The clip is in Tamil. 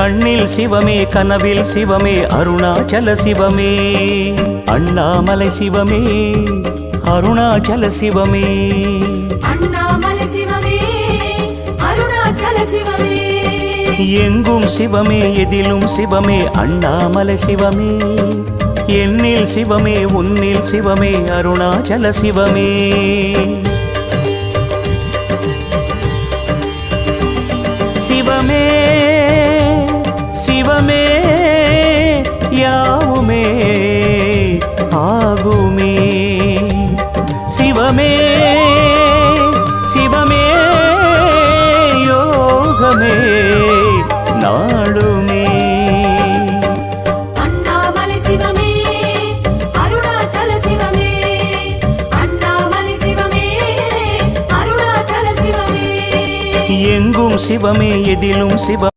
கண்ணில் சிவமே கனவில் சிவமே அருணாச்சல சிவமே அண்ணாமலை சிவமே அருணாச்சல சிவமே அண்ணாமலை சிவமே அருணாச்சல சிவமே எங்கும் சிவமே எதிலும் சிவமே அண்ணாமலை சிவமே என்னில் சிவமே உன்னில் சிவமே அருணாச்சல சிவமே சிவமே சிவமே யாவுமே ஆகுமே சிவமே சிவமே யோகமே நாளுமே அண்ணாமலை சிவமே அருணாச்சல சிவமே அண்ணாமலை சிவமே அருணாச்சல சிவமே எங்கும் சிவமே எதிலும் சிவ